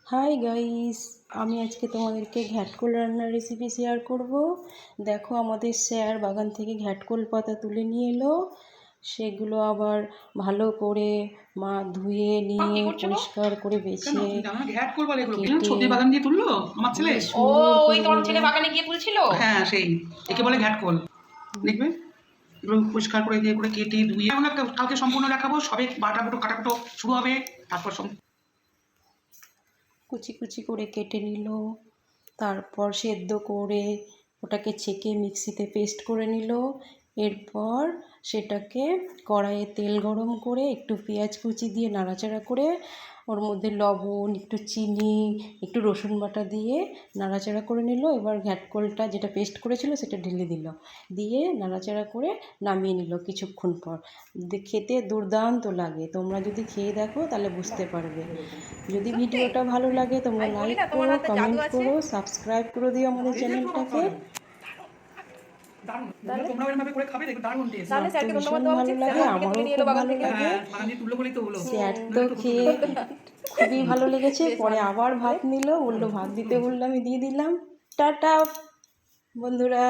Hi guys, আমি আজকে তোমাদেরকে ঘ্যাটকোল রান্নার রেসিপি শেয়ার করব। দেখো, আমাদের স্যার বাগান থেকে ঘ্যাটকোল পাতা তুলে নিয়ে এলো। সেগুলো আবার ভালো করে মা ধুয়ে নিয়ে পরিষ্কার করে বেছে কেটে সবজি বাগান দিয়ে তুললো আমার ছেলে। ও ওই তোমার ছেলে বাগানে গিয়ে তুলছিল। হ্যাঁ, সেই একে বলে ঘ্যাটকোল। দেখবে এগুলো পরিষ্কার করে দিয়ে করে কেটে ধুয়ে আমরা কালকে সম্পূর্ণ দেখাবো। সবে বাটাবুটো কাটাকুটো শুরু হবে, তারপর কুচি কুচি করে কেটে নিল। তারপর সেদ্ধ করে ওটাকে ছেঁকে মিক্সিতে পেস্ট করে নিল। এরপর সেটাকে কড়াইয়ে তেল গরম করে একটু পেঁয়াজ কুচি দিয়ে নাড়াচাড়া করে ওর মধ্যে লবণ, একটু চিনি, একটু রসুন বাটা দিয়ে নাড়াচাড়া করে নিল। এবার ঘ্যাটকোলটা যেটা পেস্ট করেছিল সেটা ঢেলে দিল, দিয়ে নাড়াচাড়া করে নামিয়ে নিল কিছুক্ষণ পর। খেতে দুর্দান্ত লাগে, তোমরা যদি খেয়ে দেখো তাহলে বুঝতে পারবে। যদি ভিডিওটা ভালো লাগে তোমরা লাইক করো, কমেন্ট করো, সাবস্ক্রাইব করে দিও আমাদের চ্যানেলটাকে। ভীষণ ভালো লাগে, আমারও খুব ভালো লাগে। স্যার তো খেয়ে খুবই ভালো লেগেছে, পরে আবার ভাত নিল, বললো ভাত দিতে, বললো আমি দিয়ে দিলাম। টাটা বন্ধুরা।